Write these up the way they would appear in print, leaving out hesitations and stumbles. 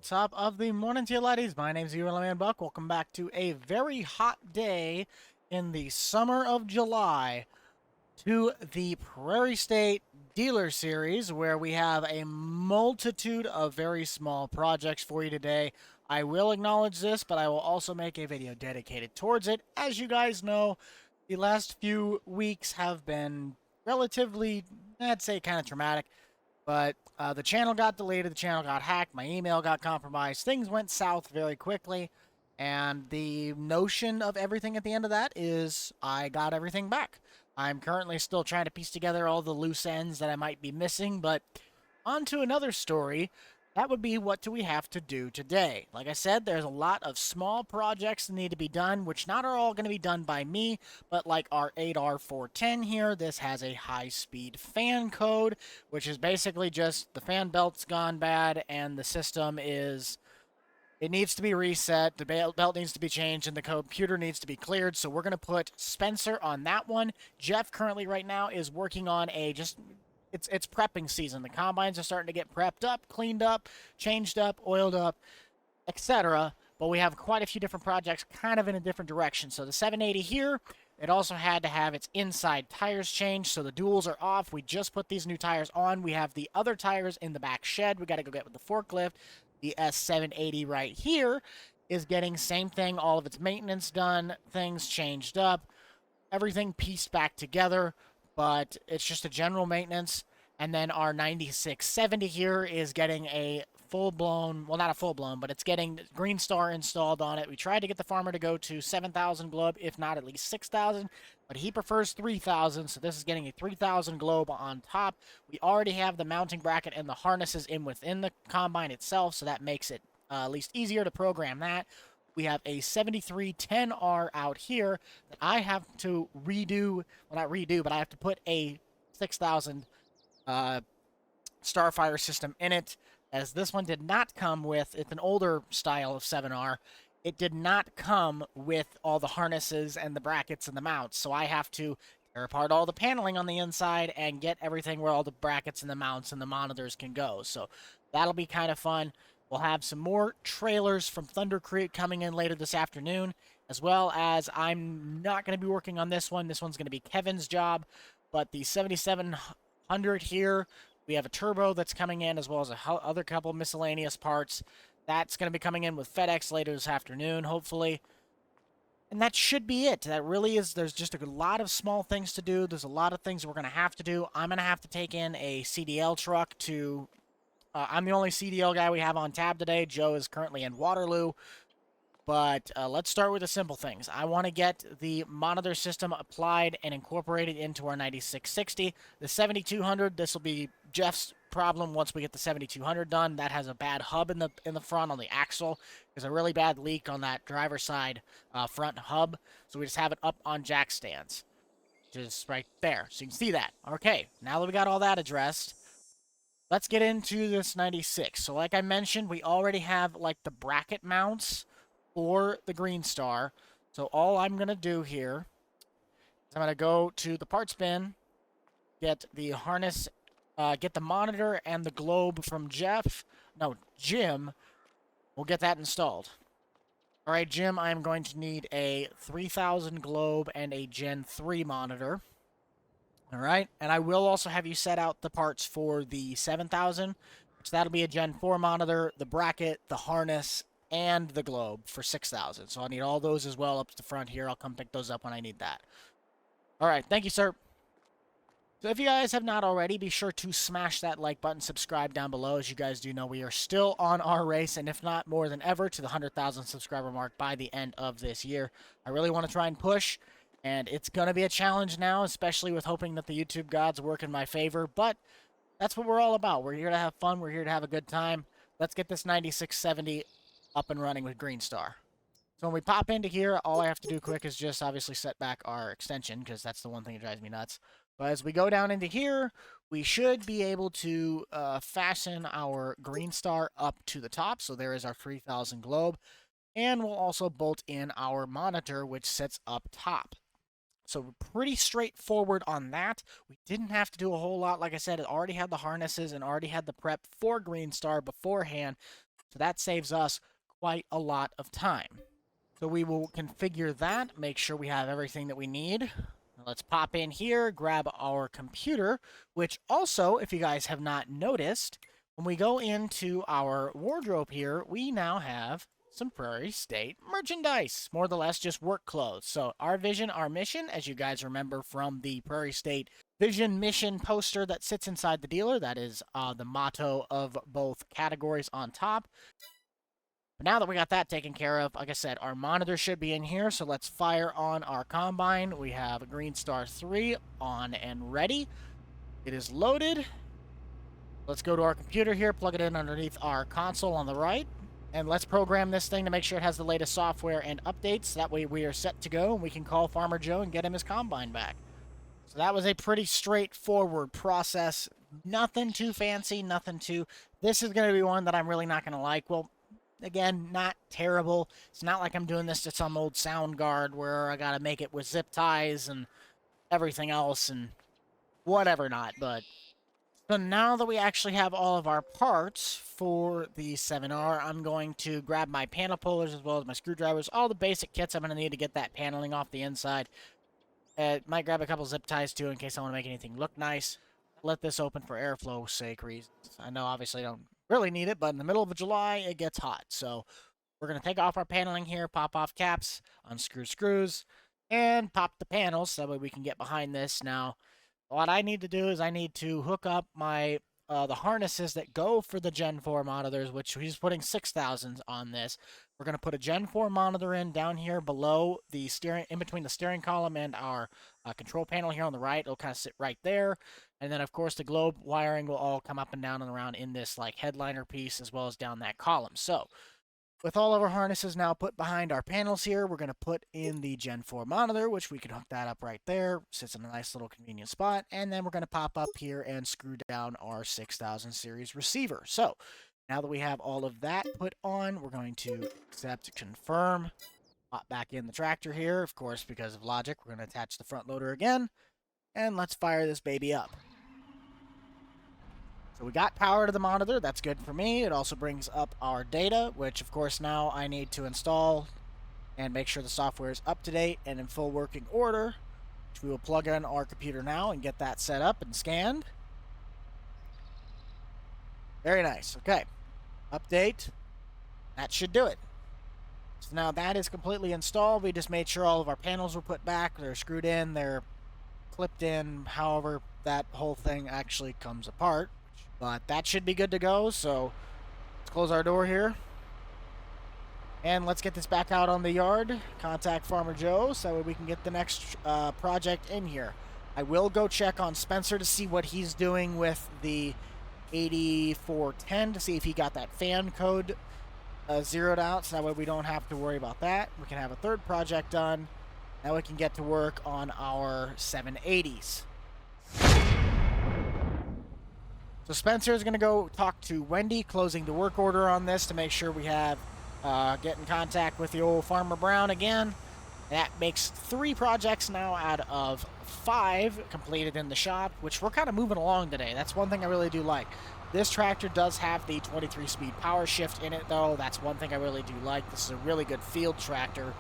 top of the morning to you laddies? My name's Man Buck. Welcome back to a very hot day in the summer of July to the Prairie State Dealer Series, where we have a multitude of very small projects for you today. I will acknowledge this, but I will also make a video dedicated towards it. As you guys know, the last few weeks have been relatively, I'd say, kind of traumatic. But the channel got deleted, the channel got hacked, my email got compromised, things went south very quickly, and the notion of everything at the end of that is I got everything back. I'm currently still trying to piece together all the loose ends that I might be missing, but on to another story. That would be, what do we have to do today? Like I said, there's a lot of small projects that need to be done, which not are all going to be done by me, but like our 8R410 here, this has a high-speed fan code, which is basically just the fan belt's gone bad and the system is... It needs to be reset, the belt needs to be changed, and the computer needs to be cleared, so we're going to put Spencer on that one. Jeff currently right now is working on a it's prepping season. The combines are starting to get prepped up, cleaned up, changed up, oiled up, etc. But we have quite a few different projects kind of in a different direction. So the 780 here, it also had to have its inside tires changed, so the duals are off. We just put these new tires on. We have the other tires in the back shed. We got to go get with the forklift. The S780 right here is getting same thing, all of its maintenance done, things changed up, everything pieced back together. But it's just a general maintenance. And then our 9670 here is getting a full-blown, well, not a full-blown, but it's getting Greenstar installed on it. We tried to get the farmer to go to 7,000 globe, if not at least 6,000, but he prefers 3,000, so this is getting a 3,000 globe on top. We already have the mounting bracket and the harnesses in within the combine itself, so that makes it at least easier to program that. We have a 7310R out here that I have to redo, well, not redo, but I have to put a 6,000 Starfire system in it, as this one did not come with, it's an older style of 7R, it did not come with all the harnesses and the brackets and the mounts, so I have to tear apart all the paneling on the inside and get everything where all the brackets and the mounts and the monitors can go. So that'll be kind of fun. We'll have some more trailers from Thunder Creek coming in later this afternoon, as well as I'm not going to be working on this one. This one's going to be Kevin's job, but the 7700 here, we have a turbo that's coming in, as well as other couple miscellaneous parts. That's going to be coming in with FedEx later this afternoon, hopefully. And that should be it. That really is, there's just a lot of small things to do. There's a lot of things we're going to have to do. I'm going to have to take in a CDL truck to... I'm the only CDL guy we have on tab today. Joe is currently in Waterloo. But let's start with the simple things. I want to get the monitor system applied and incorporated into our 9660. The 7200, this will be Jeff's problem once we get the 7200 done. That has a bad hub in the front on the axle. There's a really bad leak on that driver's side front hub. So we just have it up on jack stands. Just right there. So you can see that. Okay, now that we got all that addressed, let's get into this 96. So like I mentioned, we already have like the bracket mounts for the Greenstar. So all I'm going to do here is I'm going to go to the parts bin, get the harness, get the monitor and the globe from Jim. We'll get that installed. All right, Jim, I'm going to need a 3000 globe and a Gen 3 monitor. All right, and I will also have you set out the parts for the 7000, which that'll be a Gen 4 monitor, the bracket, the harness, and the globe for 6,000. So I need all those as well up to the front here. I'll come pick those up when I need that. All right, thank you, sir. So if you guys have not already, be sure to smash that like button, subscribe down below. As you guys do know, we are still on our race, and if not more than ever, to the 100,000 subscriber mark by the end of this year. I really want to try and push, and it's going to be a challenge now, especially with hoping that the YouTube gods work in my favor, but that's what we're all about. We're here to have fun. We're here to have a good time. Let's get this 9670 up and running with Greenstar. So when we pop into here, all I have to do quick is just obviously set back our extension, because that's the one thing that drives me nuts. But as we go down into here, we should be able to fasten our Greenstar up to the top. So there is our 3000 globe. And we'll also bolt in our monitor, which sits up top. So pretty straightforward on that. We didn't have to do a whole lot. Like I said, it already had the harnesses and already had the prep for Greenstar beforehand. So that saves us quite a lot of time. So we will configure that, make sure we have everything that we need. Let's pop in here, grab our computer, which also, if you guys have not noticed, when we go into our wardrobe here, we now have some Prarie State merchandise, more or less just work clothes. So our vision, our mission, as you guys remember from the Prarie State Vision mission poster that sits inside the dealer, that is the motto of both categories on top. But now that we got that taken care of, like I said, our monitor should be in here, so let's fire on our combine. We have a Greenstar 3 on and ready. It is loaded. Let's go to our computer here, plug it in underneath our console on the right, and let's program this thing to make sure it has the latest software and updates. That way we are set to go, and we can call Farmer Joe and get him his combine back. So that was a pretty straightforward process. Nothing too fancy, nothing too... This is going to be one that I'm really not going to like. Well, again, not terrible. It's not like I'm doing this to some old sound guard where I gotta make it with zip ties and everything else and whatever not, but... So now that we actually have all of our parts for the 7R, I'm going to grab my panel pullers as well as my screwdrivers, all the basic kits I'm going to need to get that paneling off the inside. Might grab a couple zip ties too in case I want to make anything look nice. Let this open for airflow sake reasons. I know obviously I don't really need it, but in the middle of July, it gets hot. So we're going to take off our paneling here, pop off caps, unscrew screws, and pop the panels so that way we can get behind this. Now, what I need to do is I need to hook up my the harnesses that go for the Gen 4 monitors, which he's putting 6,000s on this. We're going to put a Gen 4 monitor in down here below the steering, in between the steering column and our control panel here on the right. It'll kind of sit right there. And then, of course, the globe wiring will all come up and down and around in this like headliner piece as well as down that column. So, with all of our harnesses now put behind our panels here, we're going to put in the Gen 4 monitor, which we can hook that up right there. Sits in a nice little convenient spot. And then we're going to pop up here and screw down our 6000 series receiver. So, now that we have all of that put on, we're going to accept, confirm, pop back in the tractor here. Of course, because of logic, we're going to attach the front loader again. And let's fire this baby up. So we got power to the monitor. That's good for me. It also brings up our data, which of course now I need to install and make sure the software is up to date and in full working order, which we will plug in our computer now and get that set up and scanned. Very nice. Okay. Update. That should do it. So now that is completely installed. We just made sure all of our panels were put back. They're screwed in. They're clipped in. However, that whole thing actually comes apart. But that should be good to go, so let's close our door here. And let's get this back out on the yard. Contact Farmer Joe so we can get the next project in here. I will go check on Spencer to see what he's doing with the 8410 to see if he got that fan code zeroed out, so that way we don't have to worry about that. We can have a third project done. Now we can get to work on our 780s. So Spencer is going to go talk to Wendy, closing the work order on this to make sure we have get in contact with the old Farmer Brown again. That makes 3 projects now out of 5 completed in the shop, which we're kind of moving along today. That's one thing I really do like. This tractor does have the 23-speed power shift in it, though. That's one thing I really do like. This is a really good field tractor.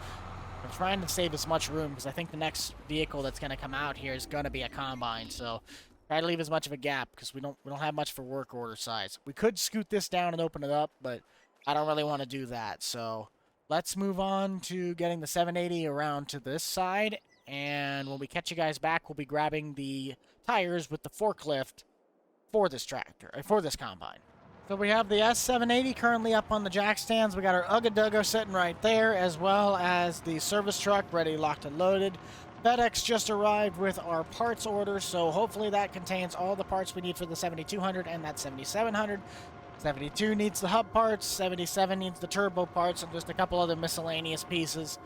I'm trying to save as much room because I think the next vehicle that's going to come out here is going to be a combine, so try to leave as much of a gap because we don't have much for work order size. We could scoot this down and open it up, but I don't really want to do that. So let's move on to getting the 780 around to this side. And when we catch you guys back, we'll be grabbing the tires with the forklift for this tractor, for this combine. So we have the S780 currently up on the jack stands. We got our Ugga Dugga sitting right there, as well as the service truck ready, locked and loaded. FedEx just arrived with our parts order, so hopefully that contains all the parts we need for the 7200 and that 7700. 72 needs the hub parts, 77 needs the turbo parts, and just a couple other miscellaneous pieces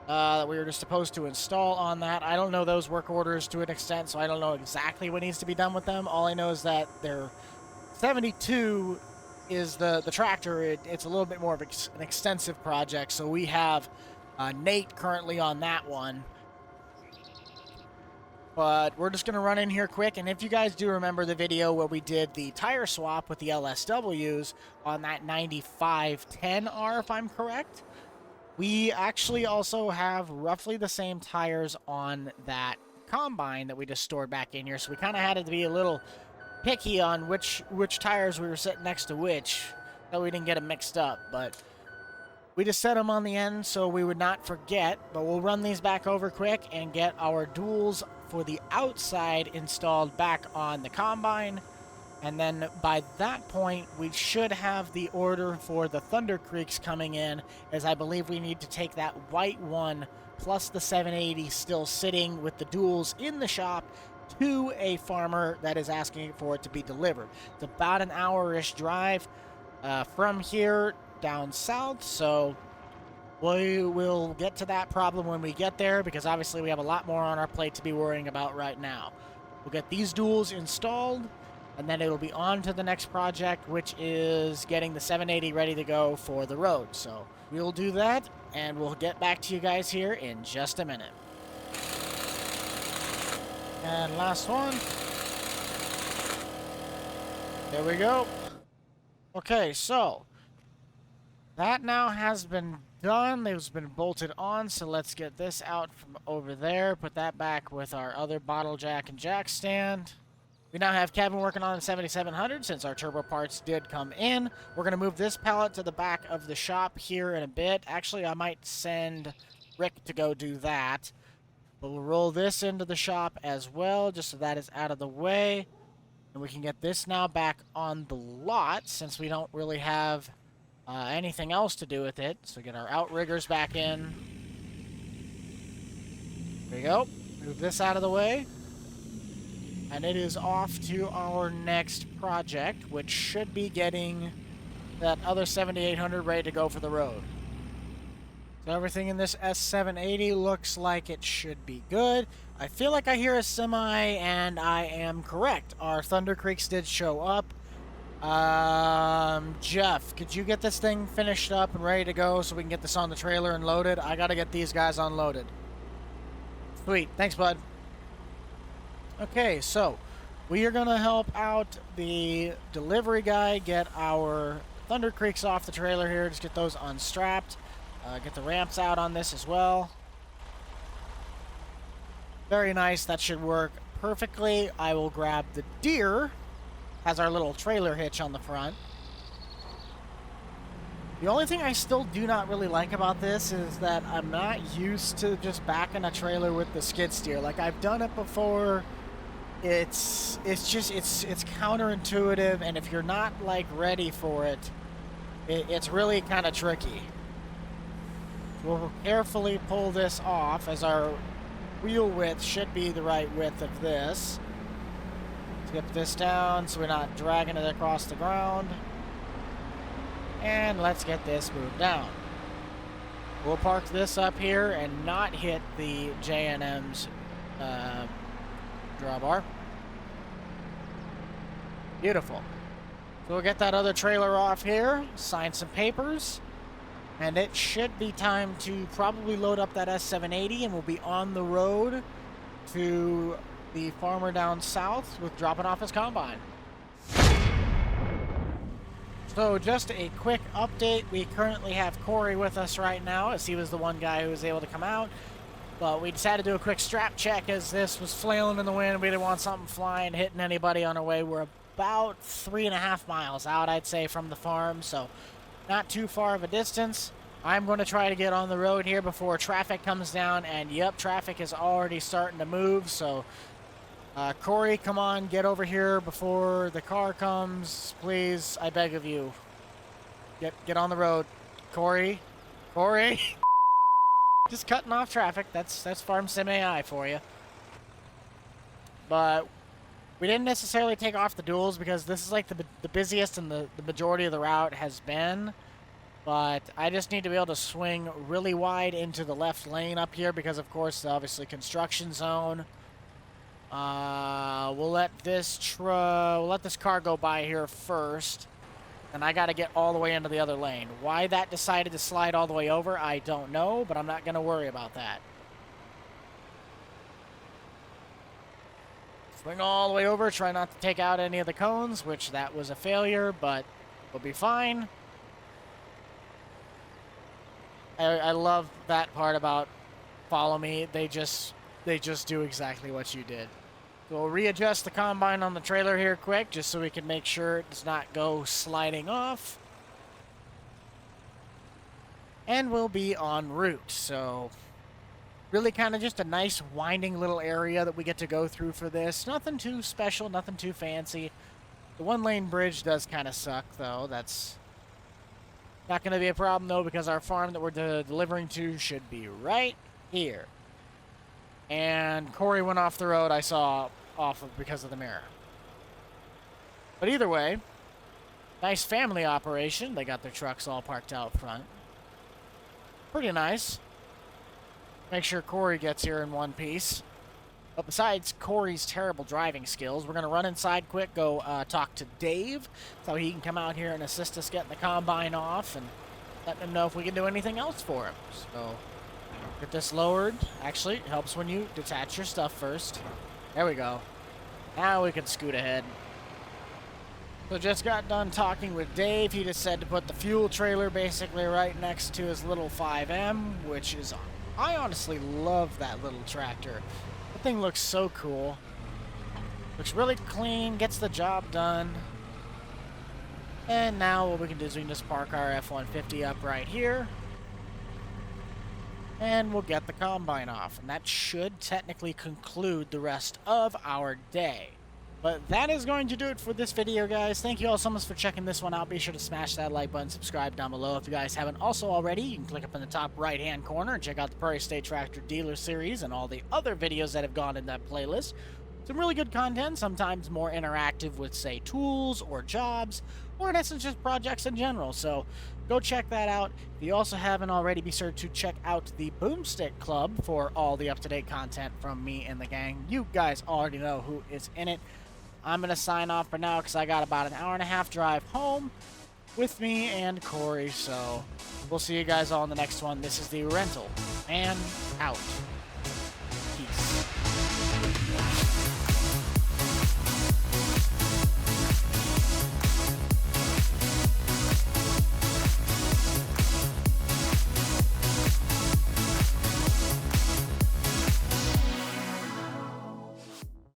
that we were just supposed to install on that. I don't know those work orders to an extent, so I don't know exactly what needs to be done with them. All I know is that their 72 is the tractor. It's a little bit more of an extensive project, so we have Nate currently on that one. But we're just going to run in here quick, and if you guys do remember the video where we did the tire swap with the LSWs on that 9510R, if I'm correct, we actually also have roughly the same tires on that combine that we just stored back in here, so we kind of had to be a little picky on which tires we were sitting next to which, so we didn't get them mixed up, but we just set them on the end so we would not forget. But we'll run these back over quick and get our duals for the outside installed back on the combine. And then by that point, we should have the order for the Thunder Creeks coming in, as I believe we need to take that white one plus the 780 still sitting with the duals in the shop to a farmer that is asking for it to be delivered. It's about an hour-ish drive from here down south, so we will get to that problem when we get there, because obviously we have a lot more on our plate to be worrying about right now. We'll get these duals installed, and then it'll be on to the next project, which is getting the 780 ready to go for the road. So we'll do that, and we'll get back to you guys here in just a minute. And last one. There we go. Okay, so that now has been done. It's been bolted on, so let's get this out from over there. Put that back with our other bottle jack and jack stand. We now have Kevin working on the 7700 since our turbo parts did come in. We're going to move this pallet to the back of the shop here in a bit. Actually, I might send Rick to go do that. But we'll roll this into the shop as well, just so that is out of the way. And we can get this now back on the lot, since we don't really have anything else to do with it. So get our outriggers back in. There we go. Move this out of the way. And it is off to our next project, which should be getting that other 7800 ready to go for the road. So everything in this S780 looks like it should be good. I feel like I hear a semi, and I am correct. Our Thunder Creeks did show up. Jeff, could you get this thing finished up and ready to go so we can get this on the trailer and loaded? I gotta get these guys unloaded. Sweet. Thanks, bud. Okay, so we are gonna help out the delivery guy get our Thunder Creeks off the trailer here. Just get those unstrapped. Get the ramps out on this as well. Very nice. That should work perfectly. I will grab the deer. Has our little trailer hitch on the front. The only thing I still do not really like about this is that I'm not used to just backing a trailer with the skid steer. Like, I've done it before. It's counterintuitive, and if you're not like ready for it, it's really kind of tricky. We'll carefully pull this off, as our wheel width should be the right width of this. Skip this down so we're not dragging it across the ground. And let's get this moved down. We'll park this up here and not hit the J&M's drawbar. Beautiful. So we'll get that other trailer off here, sign some papers, and it should be time to probably load up that S780, and we'll be on the road to the farmer down south with dropping off his combine. So just a quick update. We currently have Corey with us right now, as he was the one guy who was able to come out. But we decided to do a quick strap check as this was flailing in the wind. We didn't want something flying, hitting anybody on our way. We're about 3.5 miles out, I'd say, from the farm, so not too far of a distance. I'm going to try to get on the road here before traffic comes down, and yep, traffic is already starting to move, so Corey, come on, get over here before the car comes, please, I beg of you. Get on the road. Corey, just cutting off traffic. That's Farm Sim AI for you. But we didn't necessarily take off the duals because this is like the busiest and the majority of the route has been. But I just need to be able to swing really wide into the left lane up here because, of course, obviously construction zone. We'll let this car go by here first, and I got to get all the way into the other lane. Why that decided to slide all the way over, I don't know, but I'm not going to worry about that. Swing all the way over, try not to take out any of the cones, which that was a failure, but we'll be fine. I love that part about Follow Me. They just do exactly what you did. So we'll readjust the combine on the trailer here quick, just so we can make sure it does not go sliding off. And we'll be en route. So really kind of just a nice winding little area that we get to go through for this. Nothing too special, nothing too fancy. The one-lane bridge does kind of suck, though. That's not going to be a problem, though, because our farm that we're delivering to should be right here. And Corey went off the road I saw off of because of the mirror. But either way, nice family operation. They got their trucks all parked out front. Pretty nice. Make sure Corey gets here in one piece. But besides Corey's terrible driving skills, we're going to run inside quick, go talk to Dave, so he can come out here and assist us getting the combine off and let him know if we can do anything else for him. So get this lowered. Actually, it helps when you detach your stuff first. There we go. Now we can scoot ahead. So just got done talking with Dave. He just said to put the fuel trailer basically right next to his little 5M, which is... I honestly love that little tractor. The thing looks so cool. Looks really clean, gets the job done. And now what we can do is we can just park our F-150 up right here. And we'll get the combine off. And that should technically conclude the rest of our day. But that is going to do it for this video, guys. Thank you all so much for checking this one out. Be sure to smash that like button, subscribe down below. If you guys haven't also already, you can click up in the top right-hand corner and check out the Prarie State Tractor Dealer Series and all the other videos that have gone in that playlist. Some really good content, sometimes more interactive with, say, tools or jobs, or in essence, just projects in general. So go check that out. If you also haven't already, be sure to check out the Boomstick Club for all the up-to-date content from me and the gang. You guys already know who is in it. I'm going to sign off for now because I got about an hour-and-a-half drive home with me and Corey. So we'll see you guys all in the next one. This is the Rental Man out.